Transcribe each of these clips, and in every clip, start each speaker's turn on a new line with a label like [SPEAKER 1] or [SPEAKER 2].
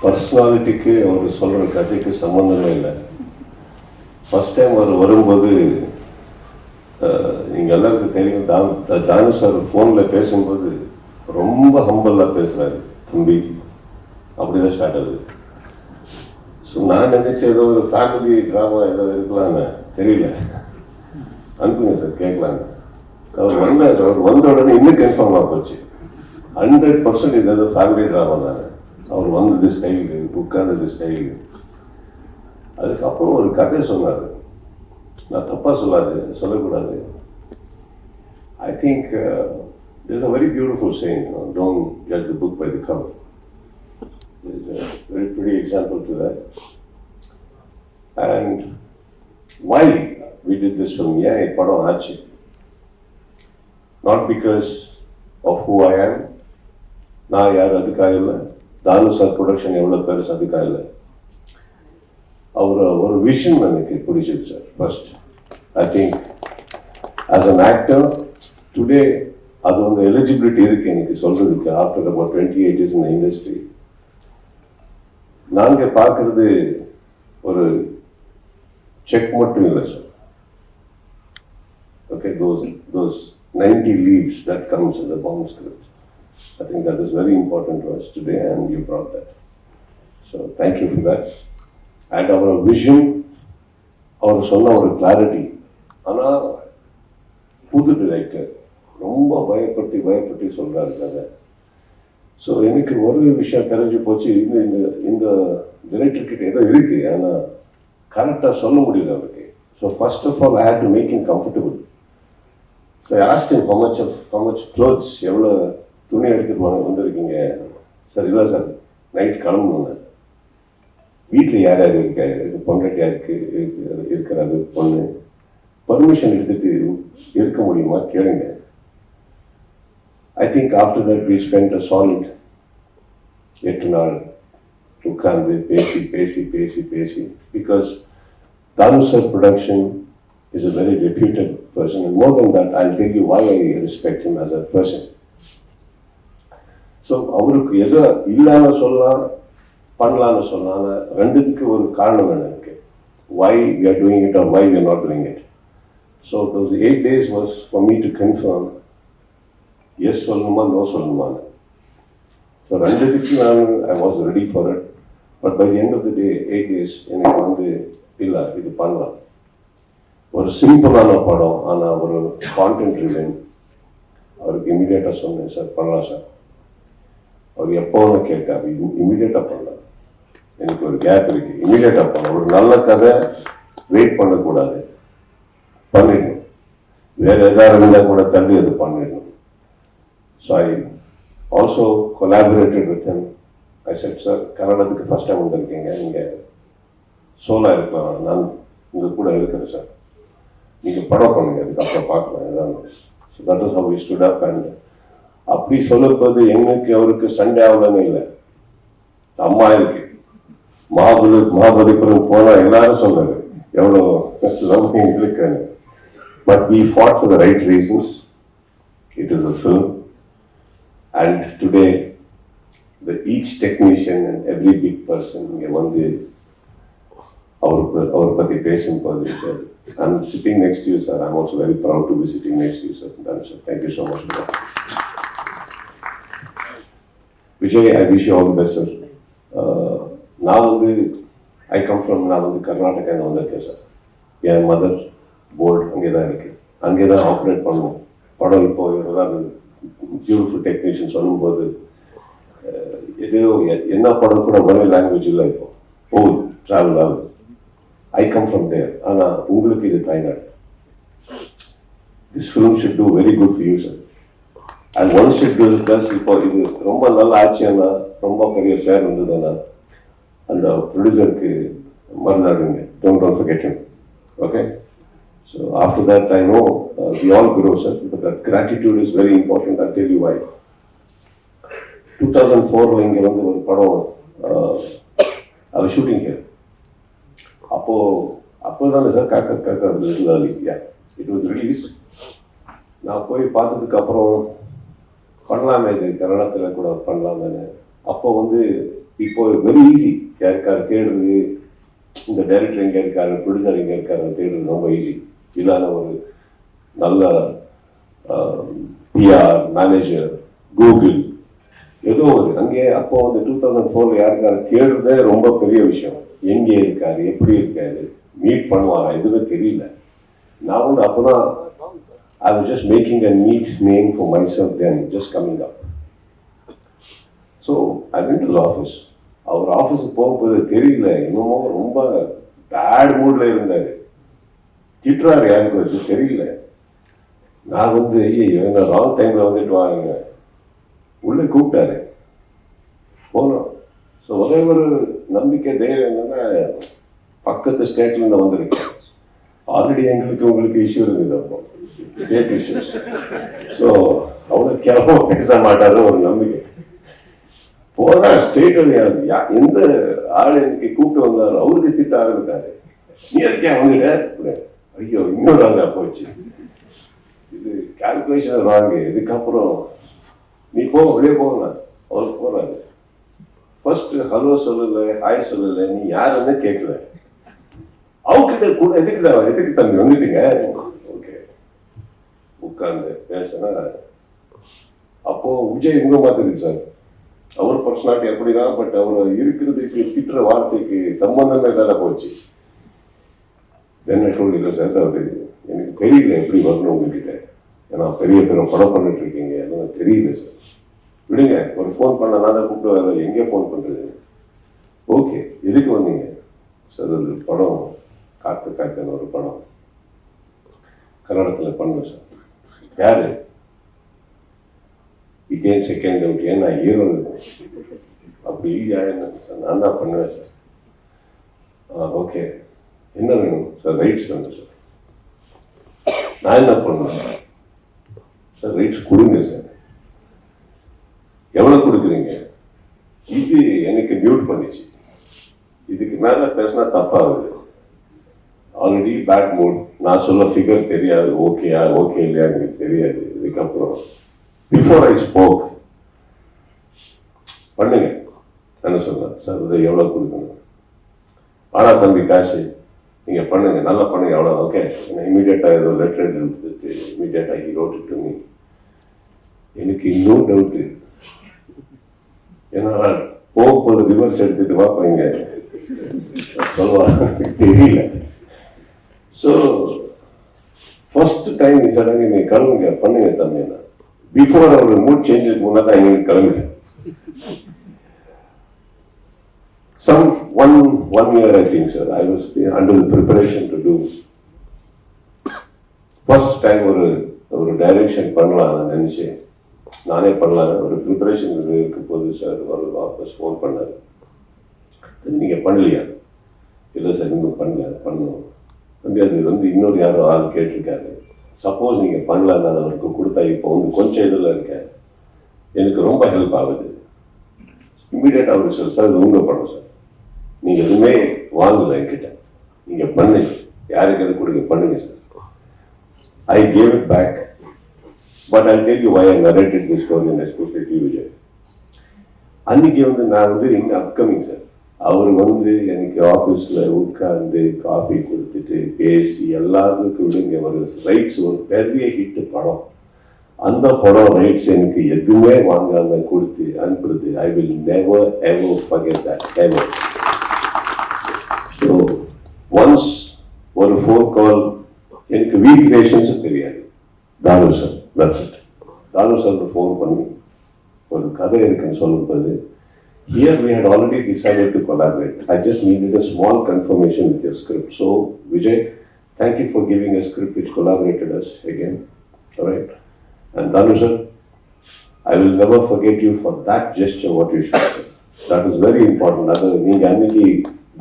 [SPEAKER 1] பர்சனாலிட்டிக்கு அவர் சொல்கிற கதைக்கு சம்மந்தமே இல்லை. ஃபஸ்ட் டைம் அவர் வரும்போது நீங்கள் எல்லாருக்கும் தெரியும், தானு சார் ஃபோனில் பேசும்போது ரொம்ப ஹம்பலாக பேசுகிறாரு. தம்பி அப்படிதான் ஸ்டார்ட் ஆகுது. ஸோ நான் நினைச்சேன் ஏதோ ஒரு ஃபேமிலி ட்ராமா ஏதோ இருக்கலான்னு, தெரியல. அனுப்புங்க சார் கேட்கலான்னு. அவர் வந்த உடனே இன்னும் கன்ஃபார்ம் ஆக போச்சு. 100% இது ஏதோ ஃபேமிலி ட்ராமா தானே. அவர் வந்தது ஸ்டைலு, உட்கார்ந்தது ஸ்டைலு. அதுக்கப்புறம் ஒரு கதை சொன்னார். நான் தப்பாக சொல்லக்கூடாது. I think there is a very beautiful saying, don't judge the book by the cover. There is a very pretty example to that. And why we did this film? Yeah, padam aachu. Not because of who I am. நான் யார் அதுக்காக இல்லை. தானு sir production எவ்வளோ பேர் அதுக்காக இல்லை. ஒரு vision எனக்கு பிடிச்சது sir. First I think as an actor today அது வந்து எலிஜிபிலிட்டி இருக்கு எனக்கு சொல்றதுக்கு. After about 28 years in the industry, நாங்கள் பார்க்கறது ஒரு செக் மட்டும் இல்லை sir. Okay, those 90 leaves that comes as a bomb script. I think that is very important to us today, and you brought that. So thank you for that. And our vision, அவர் சொன்ன ஒரு clarity. ஆனால் புது director ரொம்ப பயப்பட்டு சொல்கிறாரு கதை. So எனக்கு ஒரு விஷயம் தெரிஞ்சு போச்சு, இந்த டிரெக்டர்கிட்ட ஏதோ இருக்குது, ஆனால் கரெக்டாக சொல்ல முடியல அவருக்கு. So first of all I had to make him comfortable. So I asked him how much clothes, எவ்வளோ துணி எடுத்துட்டு வந்திருக்கீங்க சார்? இல்லை சார், நைட் கிளம்புங்க. வீட்டில் யார் யார் இருக்காரு, பொண்டாட்டி யாருக்கு இருக்கிறாரு, பொண்ணு பர்மிஷன் எடுத்துட்டு இருக்க முடியுமா கேளுங்க. I think after that we spend a solid 8 நாள் உட்கார்ந்து பேசி because Thanu sir production is a very reputed person, and more than that, I'll tell you why I respect him as a person. So அவருக்கு எதோ இல்லாமல் சொல்லலாம், பண்ணலான்னு சொல்லலாம். ரெண்டுத்துக்கு ஒரு காரணம் வேணும் எனக்கு. Why we are doing it or why we are not doing it. So those 8 days was for me to confirm, yes சொல்லணுமா, no சொல்லணுமான்னு. ஸோ ரெண்டுத்துக்கு I was ready for it. But by the end of the day, 8 days எனக்கு வந்து இல்லை இது பண்ணலாம். ஒரு சிம்பிளான படம், ஆனால் ஒரு கான்டென்ட் ரிவன். அவருக்கு இமீடியட்டாக சொன்னேன், சார் பண்ணலாம் சார். அவர் எப்போ கேட்டார், இமீடியட்டாக பண்ணலாம். எனக்கு ஒரு கேப் இருக்குது, இமீடியட்டாக பண்ணலாம். ஒரு நல்ல கதை வெயிட் பண்ணக்கூடாது, பண்ணிடணும். வேறு எதாவது இருந்தால் கூட தள்ளி அது பண்ணிடணும். So I also collaborated with him. I said, sir கன்னடத்துக்கு ஃபஸ்ட் டைம் வந்திருக்கீங்க, நீங்கள் சோலாக இருக்கலாம், நான் உங்கள் கூட இருக்கிறேன் சார், நீங்கள் படம் பண்ணுங்க, அதுக்கப்புறம் பார்க்கலாம் எதாவது. So that is how we stood up. And அப்படி சொல்லும்போது எங்களுக்கு அவருக்கு சண்டே ஆகலன்னு இல்லை. அம்மா இருக்கு, மகாபலிபுரம் போனால் எல்லாரும் சொல்றாரு எவ்வளோ லவ் எங்களுக்கு. But we fought for the right reasons. It is a film. And today each technician and every big person இங்கே வந்து அவர் பற்றி பேசும்போது, sir I'm sitting next to you, sir. I'm also very proud to be sitting next to you, sir. Thank you so much for that. Vijay, I wish you all the best, sir. நான் வந்து நான் வந்து கர்நாடகா வந்திருக்கேன் sir. என் mother board அங்கே தான் இருக்குது, அங்கே தான் ஆப்ரேட் பண்ணுவோம். படம் இப்போ பியூட்டிஃபுல் டெக்னீஷியன் சொல்லும்போது எதோ என்ன படம் கூட ஒரே லாங்குவேஜ் இல்லை, இப்போ போகுது, ட்ராவல் ஆகுது. I come from there. Ana உங்களுக்கு இது தாய்நாடு. This film should do very good for you, sir. And once it does, இப்போ இது ரொம்ப நல்ல ஆட்சியானா, ரொம்ப பெரிய பேர் வந்ததுன்னா அந்த ப்ரொடியூசருக்கு மறந்துடுங்க. Don't forget him. Okay? So after that, I know we all grow, sir. But that gratitude is very important. I'll tell you why. 2004 இங்கே வந்து ஒரு படம் I was shooting here. அப்போதானே சார் காக்கா இருந்தாலி, இட் வாஸ் ரிலீஸ்ட். நான் போய் பார்த்ததுக்கு அப்புறம் பண்ணலாமே, இது கன்னடத்தில் கூட பண்ணலாமே. அப்போ வந்து இப்போ வெரி ஈஸி, யாருக்காரு தேடுறது, இந்த டைரக்டர் எங்கே இருக்காரு, ப்ரொடியூசர் எங்கே இருக்காரு தேடுறது ரொம்ப ஈஸி. இல்லாத ஒரு நல்ல பிஆர் மேனேஜர், கூகுள், ஏதோ ஒரு அங்கே அப்போ வந்து 2004 யாருக்காரு தேடுறதே ரொம்ப பெரிய விஷயம். எங்கே இருக்காரு, எப்படி இருக்காரு, மீட் பண்ணுவாரா, எதுவுமே தெரியல. நான் வந்து அப்போதான் I was just making a neat name for myself then, just coming up. So I went to the office. அவர் ஆஃபீஸுக்கு போகும்போது தெரியல, என்னமோ ரொம்ப பேட் மூட்ல இருந்தார். திட்டுறாரு, யாருக்கு அது தெரியல. நான் வந்து இவங்க ராங் டைம்ல வந்துட்டு வாங்க உள்ள கூப்பிட்டாரு, போனோம். ஸோ ஒரே ஒரு நம்பிக்கை தைரியம் என்னன்னா, பக்கத்து ஸ்டேட்ல இருந்து வந்திருக்கேன். ஆல்ரெடி எங்களுக்கு உங்களுக்கு இஷ்யூ இருக்குது, அப்போ ஸ்டேட் இஷ்யூஸ். ஸோ அவ்வளோ கேவலமாக பேச மாட்டாரு ஒரு நம்பிக்கை. போனா ஸ்டேட் எந்த ஆள் எனக்கு கூப்பிட்டு வந்தாரு, அவருக்கு திட்ட ஆரம்பிட்டாரு. நீ அதுக்கே வந்துட்ட, ஐயோ இன்னொரு ஆளா போச்சு, இது கால்குலேஷன் வாங்க, இதுக்கப்புறம் நீ போ, வெளியே போகலாம். அவருக்கு போறாரு. ஃபர்ஸ்ட் ஹலோ சொல்லல, ஹாய் சொல்லல, நீ யாருன்னு கேட்கல. அவகிட்ட கூட எதுக்கு தம்பி வந்துட்டீங்க, ஓகே உட்கார்ந்து பேசினா. அப்போ விஜய் உங்க மாதிரி சார், அவர் பர்சனாலிட்டி அப்படிதான், பட் அவர் இருக்கிறதுக்கு திட்டுற வார்த்தைக்கு சம்பந்தமே இல்லாத போச்சு. தென்னை சொல்லிடுற சார், அவரு எனக்கு தெரியல எப்படி வரணும் உங்ககிட்ட, ஏன்னா பெரிய படம் பண்ணிட்டு இருக்கீங்க, அதெல்லாம் தெரியல சார், விடுங்க, ஒரு ஃபோன் பண்ண நான் தான் கூப்பிட்டு, எங்கே ஃபோன் பண்றது, ஓகே எதுக்கு வந்தீங்க சார், ஒரு படம் காத்து காய்க்கன்னு ஒரு படம் கன்னடத்தில் பண்ணோம் சார். யாரு இகேன் செகண்ட் அவுட், ஏன் நான் ஹீரோ இருக்கேன், அப்படி இல்லையா என்ன சார், நான் தான் பண்ணுவேன் சார். ஓகே என்ன வேணும் சார், ரைட்ஸ் வேணும் சார். நான் என்ன பண்ணுவேன் சார், ரைட்ஸ் கொடுங்க சார். எவ்வளோ கொடுக்குறீங்க, இது எனக்கு மியூட் பண்ணிச்சு, இதுக்கு மேலே பேசினா தப்பாகுது. ஆல்ரெடி பேட் மூட், நான் சொல்ல ஃபிகர் தெரியாது, ஓகேயா ஓகே இல்லையா எனக்கு தெரியாது. இதுக்கப்புறம் பிஃபோர் ஐ ஸ்போக் பண்ணுங்க என்ன சொன்னேன் சார், இதை எவ்வளோ கொடுக்கணும், ஆனால் தம்பி காசு நீங்கள் பண்ணுங்க, நல்லா பண்ணுங்க, எவ்வளோ ஓகே. இமீடியட்டாக ஏதோ லெட்டர் எடுத்துட்டு இமீடியட்டாக he wrote it to me. எனக்கு இன்னும் டவுட்டு, ஏன்னா போகும்போது ரிவர்ஸ் எடுத்துட்டு வாப்பீங்க சொல்லுவாங்க, தெரியல. ஸோ ஃபர்ஸ்ட் டைம் சடங்கு நீ கிளம்புங்க பண்ணுங்க தம்பி, பிஃபோர் அவர் மூட் சேஞ்சுக்கு முன்னாடி எங்களுக்கு கிளம்பிட்டேன். Some one year I think sir, I was under the preparation to do first time ஒரு டைரக்ஷன் பண்ணலாம் நினைச்சேன், நானே பண்ணலாம். ஒரு ப்ரிப்பரேஷன் இருக்கும் போது சார் ஒரு வாபஸ் ஃபோன் பண்ணார், நீங்க பண்ணலையா, இல்லை சார் இன்னும் பண்ணணும் தம்பி, அது வந்து இன்னொரு யாரோ ஆள் கேட்டிருக்காரு, சப்போஸ் நீங்கள் பண்ணலான்னு அதை அவருக்கு கொடுத்தா இப்போ வந்து கொஞ்சம் இதில் இருக்கேன், எனக்கு ரொம்ப ஹெல்ப் ஆகுது. இம்மிடியேட்டாக அவருக்கு சார் இது உங்கள் படம் சார், நீங்கள் எதுவுமே வாங்கலை என்கிட்ட, நீங்கள் பண்ணுங்க, யாருக்கு எது கொடுங்க பண்ணுங்க sir. I gave it back, but I tell you why I narrated this story in especially Vijay. அன்னைக்கு வந்து நான் வந்து எங்கள் அப்கமிங் சார், அவர் வந்து எனக்கு ஆஃபீஸில் உட்கார்ந்து காஃபி கொடுத்துட்டு பேசி எல்லாத்துக்கும் விடுங்க, ஒரு ரைட்ஸ் ஒரு பெரிய ஹிட்டு படம், அந்த படம் ரைட்ஸ் எனக்கு எதுவுமே வாங்காம கொடுத்து அனுப்புறது, I will never ever forget that ever. So once ஒரு ஃபோன் கால், எனக்கு வீக் ரிலேஷன்ஸ் தெரியாது, தானு sir that's it. Thanu sir phone பண்ணி ஒரு கதை இருக்குன்னு சொல்லும்போது, here we had already decided to collaborate. I just needed a small confirmation with your script. So Vijay, thank you for giving a script which collaborated us again. All right. And Danu sir, I will never forget you for that gesture what you shared. That is very important.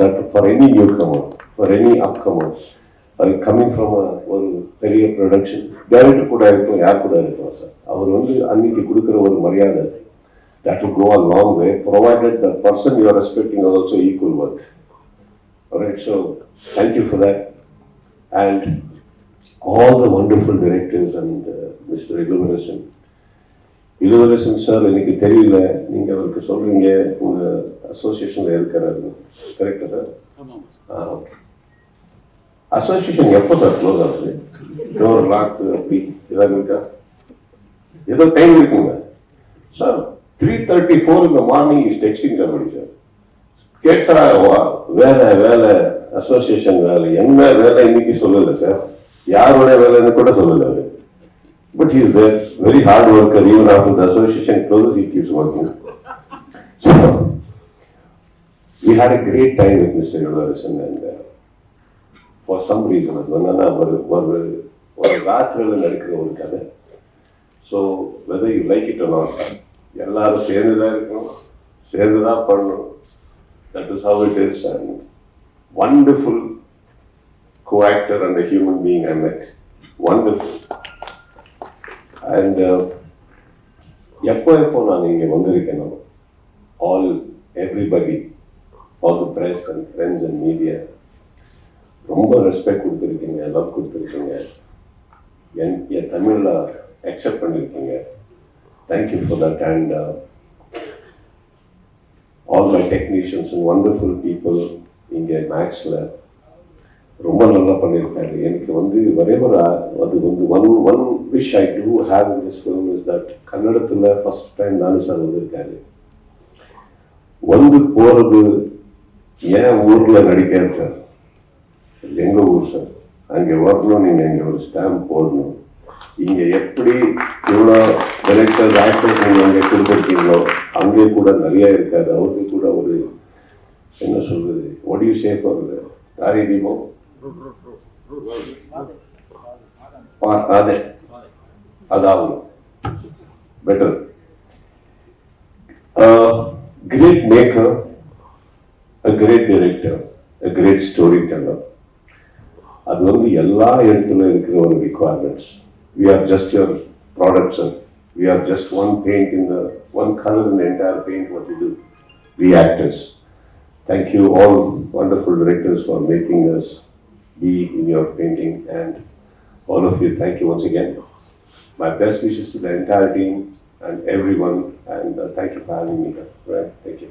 [SPEAKER 1] That for any newcomer, for any upcomer, coming from a பெரிய production director கூட இருக்கும், யார் கூட இருக்கும் sir, அவர் வந்து அன்னைக்கு கொடுக்குற ஒரு மரியாதை, that will go a long way, provided the person you are respecting is also equal worth. Alright, so thank you for that. And all the wonderful directors and Mr. Illumination. இளவரசன் sir எனக்கு தெரியல, நீங்கள் அவருக்கு சொல்கிறீங்க உங்கள் அசோசியேஷனில் இருக்கிறாரு, கரெக்டா sir? Okay. Association எப்போ சார் க்ளோஸ் ஆகுது? டோர் லாக் அப்படி ஏதாவது இருக்கா? ஏதோ டைம் இருக்குங்க sir. 3:34 in the morning is texting somebody sir. கேட்டா வேலை வேலை அசோசியேஷன் வேலை, என்ன வேலை இன்னைக்கு சொல்லலை சார், யாரோட வேலைன்னு கூட சொல்லலை அவரு. But he is there, very hard worker, even after the association closes, he keeps working. So, we had a great time with Mr. Ilavarasan, and for some reason, ஒரு ராத்திரியில் நடக்கிற ஒரு கதை. So whether you like it or not, எல்லாரும் சேர்ந்து தான் இருக்கணும், சேர்ந்து தான் பண்ணணும். That is how it is, and wonderful co-actor and a human being I met. Wonderful. And எப்போ நான் இங்கே வந்திருக்கேனோ, everybody, all the press and friends and media, ரொம்ப ரெஸ்பெக்ட் கொடுத்துருக்கீங்க, லவ் கொடுத்துருக்கீங்க, என் தமிழில் அக்செப்ட் பண்ணியிருக்கீங்க. Thank you for that. And all my technicians and wonderful people இங்கே மேக்ஸில் ரொம்ப நல்லா பண்ணியிருக்காரு. எனக்கு whatever அது one wish I do have in this film is that கன்னடத்தில் ஃபர்ஸ்ட் டைம் நானு சார் வந்திருக்காரு. போகிறது ஏன் ஊரில் நடிக்கிறேன் சார், எங்கள் ஊர் சார், அங்கே வரணும், நீங்கள் இங்கே ஒரு ஸ்டாம்ப் போடணும். இங்கே எப்படி இவ்வளோ டைரக்டர் ஆக்டர்ஸ் நீங்கள் அங்கே கொடுத்துருக்கீங்களோ அங்கே கூட நிறைய இருக்காரு. அவருக்கு கூட ஒரு என்ன சொல்றது, what do you say for தாரி தீபம், அதாவது better. Great maker, a great director, a great storyteller. அது எல்லா இடத்துல இருக்கிற ஒரு requirements. We are just your products, sir. We are just one paint in the one color in the entire paint what we do. We actors. Thank you all wonderful directors for making us be in your painting, and all of you, thank you once again. My best wishes to the entire team and everyone, and thank you for having me here. Right? Thank you.